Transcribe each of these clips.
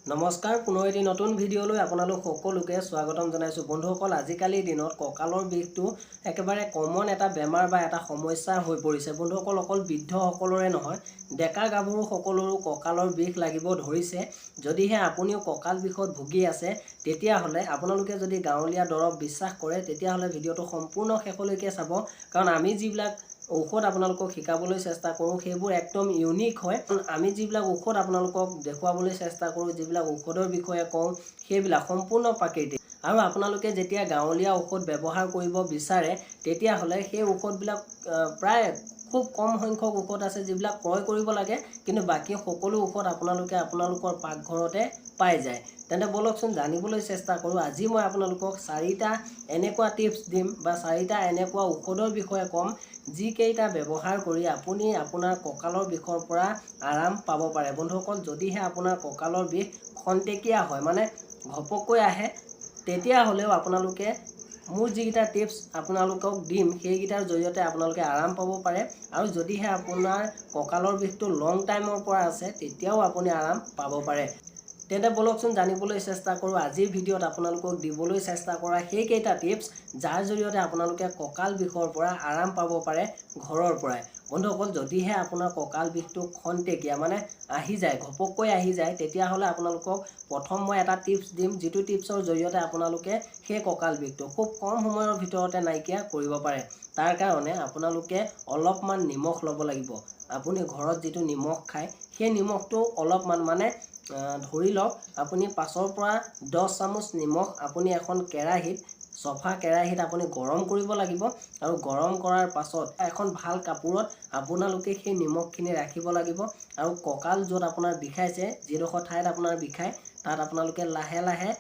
নমস্কাৰ পুনৰ এটি নতুন ভিডিঅ'লৈ আপোনালোক সকলোকে স্বাগতম জনাইছোঁ বন্ধুসকল। আজিকালিৰ দিনত কঁকালৰ বিষটো একেবাৰে কমন এটা বেমাৰ বা এটা সমস্যা হৈ পৰিছে বন্ধুসকল। অকল বৃদ্ধসকলৰে নহয়, ডেকা গাভৰু সকলোৰো কঁকালৰ বিষ লাগিব ধৰিছে। যদিহে আপুনিও কঁকাল বিষত ভুগি আছে তেতিয়াহ'লে আপোনালোকে যদি গাঁৱলীয়া দৰৱ বিশ্বাস কৰে তেতিয়াহ'লে ভিডিঅ'টো সম্পূৰ্ণ শেষলৈকে চাব, কাৰণ আমি যিবিলাক ঔষধ আপোনালোকক শিকাবলৈ চেষ্টা কৰোঁ সেইবোৰ একদম ইউনিক হয়। আমি যিবিলাক ঔষধ আপোনালোকক দেখুৱাবলৈ চেষ্টা কৰোঁ, যিবিলাক ঔষধৰ বিষয়ে কওঁ সেইবিলাক সম্পূৰ্ণ প্ৰাকৃতিক। আৰু আপোনালোকে যেতিয়া গাঁৱলীয়া ঔষধ ব্যৱহাৰ কৰিব বিচাৰে তেতিয়াহ'লে সেই ঔষধবিলাক প্ৰায় খুব কম সংখ্যক ঔষধ আছে যিবিলাক ক্ৰয় কৰিব লাগে, কিন্তু বাকী সকলো ঔষধ আপোনালোকে আপোনালোকৰ পাকঘৰতে পাই যায়। তেন্তে বলকচোন জানিবলৈ চেষ্টা কৰোঁ। আজি মই আপোনালোকক 4টা এনেকুৱা টিপছ দিম বা 4টা এনেকুৱা ঔষধৰ বিষয়ে ক'ম যিকেইটা ব্যৱহাৰ কৰি আপুনি আপোনাৰ কঁকালৰ বিষৰ পৰা আৰাম পাব পাৰে বন্ধুসকল। যদিহে আপোনাৰ কঁকালৰ বিষ খন্তেকীয়া হয়, মানে ঘপককৈ আহে, তেতিয়াহ'লেও আপোনালোকে মোৰ যিকেইটা টিপছ আপোনালোকক দিম সেইকেইটাৰ জৰিয়তে আপোনালোকে আৰাম পাব পাৰে। আৰু যদিহে আপোনাৰ কঁকালৰ বিষটো লং টাইমৰ পৰা আছে তেতিয়াও আপুনি আৰাম পাব পাৰে। তেন্তে বলকচোন জানিবলৈ চেষ্টা কৰোঁ আজিৰ ভিডিঅ'ত আপোনালোকক দিবলৈ চেষ্টা কৰা সেইকেইটা টিপছ যাৰ জৰিয়তে আপোনালোকে কঁকাল বিষৰ পৰা আৰাম পাব পাৰে ঘৰৰ পৰাই। বন্ধুসকল, যদিহে আপোনাৰ কঁকাল বিষটো খন্তেকীয়া মানে আহি যায়, ঘপককৈ আহি যায়, তেতিয়াহ'লে আপোনালোকক প্ৰথম মই এটা টিপছ দিম, যিটো টিপছৰ জৰিয়তে আপোনালোকে সেই কঁকাল বিষটো খুব কম সময়ৰ ভিতৰতে নাইকিয়া কৰিব পাৰে। তাৰ কাৰণে আপোনালোকে অলপমান নিমখ ল'ব লাগিব। আপুনি ঘৰত যিটো নিমখ খায় সেই নিমখটো অলপমান মানে ধৰি লওক আপুনি 5ৰ পৰা 10 চামুচ নিমখ আপুনি এখন কেৰাহীত, চফা কেৰাহীত আপুনি গৰম কৰিব লাগিব। আৰু গৰম কৰাৰ পাছত এখন ভাল কাপোৰত আপোনালোকে সেই নিমখখিনি ৰাখিব লাগিব। আৰু কঁকাল য'ত আপোনাৰ বিষাইছে, যিডোখৰ ঠাইত আপোনাৰ বিষায়, তাত আপোনালোকে লাহে লাহে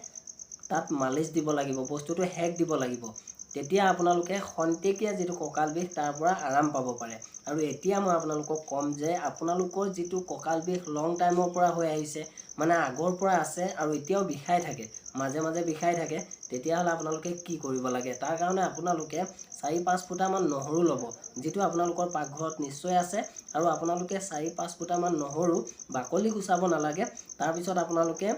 তাত মালিচ দিব লাগিব, বস্তুটো হেক দিব লাগিব। তেতিয়া আপোনালোকে খন্তেকীয়া যিটো কঁকাল বিষ তাৰ পৰা আৰাম পাব পাৰে। আৰু এতিয়া মই আপোনালোকক ক'ম যে আপোনালোকৰ যিটো কঁকাল বিষ লং টাইমৰ পৰা হৈ আহিছে, মানে আগৰ পৰা আছে আৰু এতিয়াও বিষাই থাকে, মাজে মাজে বিষাই থাকে, তেতিয়াহ'লে আপোনালোকে কি কৰিব লাগে? তাৰ কাৰণে আপোনালোকে 4-5 ফুটামান নহৰু ল'ব, যিটো আপোনালোকৰ পাকঘৰত নিশ্চয় আছে। আৰু আপোনালোকে 4-5 ফুটামান নহৰু বাকলি গুচাব নালাগে। তাৰপিছত আপোনালোকে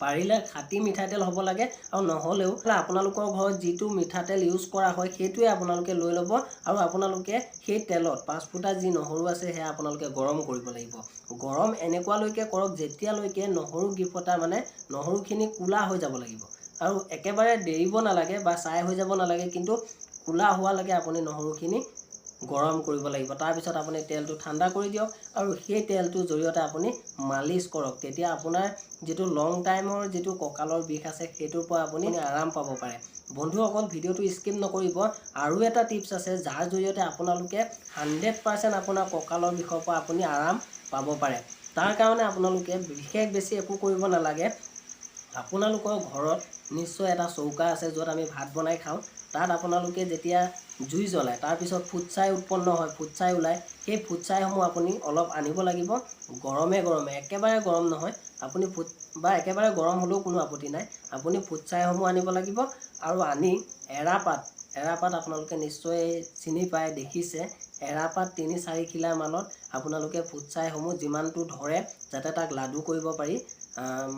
পাৰিলে খাটি মিঠাতেল হ'ব লাগে, আৰু নহ'লেও আপোনালোকৰ ঘৰত যিটো মিঠাতেল ইউজ কৰা হয় সেইটোৱে আপোনালোকে লৈ ল'ব। আৰু আপোনালোকে সেই তেলত 5 ফুটা যি নহৰু আছে সেয়া আপোনালোকে গৰম কৰিব লাগিব। গৰম এনেকুৱালৈকে কৰক যেতিয়ালৈকে নহৰু গিফটা মানে নহৰুখিনি ক'লা হৈ যাব লাগিব। আৰু একেবাৰে দেৰিব নালাগে বা ছাই হৈ যাব নালাগে, কিন্তু ক'লা হোৱালৈকে আপুনি নহৰুখিনি গৰম কৰিব লাগিব। তাৰপিছত আপুনি তেলটো ঠাণ্ডা কৰি দিয়ক আৰু সেই তেলটোৰ জৰিয়তে আপুনি মালিচ কৰক। তেতিয়া আপোনাৰ যিটো লং টাইমৰ যিটো কঁকালৰ বিষ আছে সেইটোৰ পৰা আপুনি আৰাম পাব পাৰে। বন্ধুসকল, ভিডিঅ'টো স্কিপ নকৰিব। আৰু এটা টিপছ আছে যাৰ জৰিয়তে আপোনালোকে 100% আপোনাৰ কঁকালৰ বিষৰ পৰা আপুনি আৰাম পাব পাৰে। তাৰ কাৰণে আপোনালোকে বিশেষ বেছি একো কৰিব নালাগে। আপোনালোকৰ ঘৰত নিশ্চয় এটা চৌকা আছে য'ত আমি ভাত বনাই খাওঁ। তাত আপোনালোকে যেতিয়া জুই জ্বলায় তাৰপিছত ফুটছাই উৎপন্ন হয়, ফুটছাই ওলায়, সেই ফুটছাইসমূহ আপুনি অলপ আনিব লাগিব। গৰমে গৰমে, একেবাৰে গৰম নহয়, আপুনি বা একেবাৰে গৰম হ'লেও কোনো আপত্তি নাই, আপুনি ফুটছাইসমূহ আনিব লাগিব। আৰু আনি এৰাপাত আপোনালোকে নিশ্চয় চিনি পায়, দেখিছে, এৰাপাত 3-4 খিলা মানত আপোনালোকে ফুটছাইসমূহ যিমানটো ধৰে যাতে তাক লাডু কৰিব পাৰি,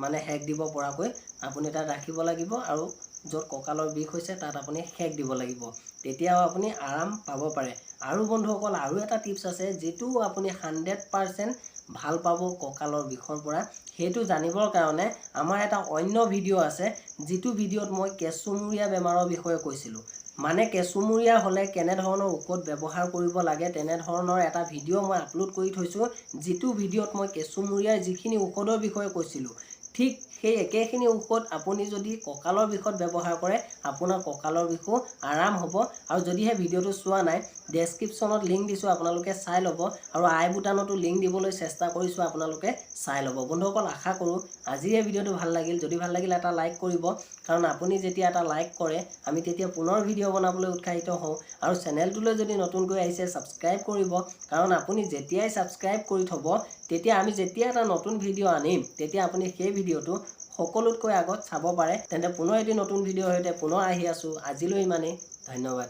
মানে হেক দিব পৰাকৈ আপুনি তাত ৰাখিব লাগিব। আৰু য'ত কঁকালৰ বিষ হৈছে তাত আপুনি হেক দিব লাগিব, তেতিয়াও আপুনি আৰাম পাব পাৰে। আৰু বন্ধুসকল, আৰু এটা টিপছ আছে যিটো আপুনি 100% ভাল পাব কঁকালৰ বিষৰ পৰা। সেইটো জানিবৰ কাৰণে আমাৰ এটা অন্য ভিডিঅ' আছে, যিটো ভিডিঅ'ত মই কেঁচুমূৰীয়া বেমাৰৰ বিষয়ে কৈছিলোঁ। মানে কেঁচুমূৰীয়া হ'লে কেনেধৰণৰ ঔষধ ব্যৱহাৰ কৰিব লাগে তেনেধৰণৰ এটা ভিডিঅ' মই আপলোড কৰি থৈছোঁ, যিটো ভিডিঅ'ত মই কেঁচুমূৰীয়াৰ যিখিনি ঔষধৰ বিষয়ে কৈছিলোঁ ঠিক সেই একেখিনি ঔষধ আপুনি যদি কঁকালৰ বিষত ব্যৱহাৰ কৰে আপোনাৰ কঁকালৰ বিষো আৰাম হ'ব। আৰু যদিহে ভিডিঅ'টো চোৱা নাই, ডেছক্ৰিপশ্যনত লিংক দিছোঁ, আপোনালোকে চাই ল'ব। আৰু আই বুটানতো লিংক দিবলৈ চেষ্টা কৰিছোঁ, আপোনালোকে চাই ল'ব। বন্ধুসকল, আশা কৰোঁ আজিৰ এই ভিডিঅ'টো ভাল লাগিল। যদি ভাল লাগিলে এটা লাইক কৰিব, কাৰণ আপুনি যেতিয়া এটা লাইক কৰে আমি তেতিয়া পুনৰ ভিডিঅ' বনাবলৈ উৎসাহিত হওঁ। আৰু চেনেলটোলৈ যদি নতুনকৈ আহিছে ছাবস্ক্ৰাইব কৰিব, কাৰণ আপুনি যেতিয়াই ছাবস্ক্ৰাইব কৰি থ'ব তেতিয়া আমি যেতিয়া এটা নতুন ভিডিঅ' আনিম তেতিয়া আপুনি সেই ভিডিঅ'টো সকলোতকৈ আগত চাব পাৰে। তেন্তে পুনৰ এটি নতুন ভিডিঅ'ৰ সৈতে পুনৰ আহি আছোঁ। আজিলৈ ইমানেই, ধন্যবাদ।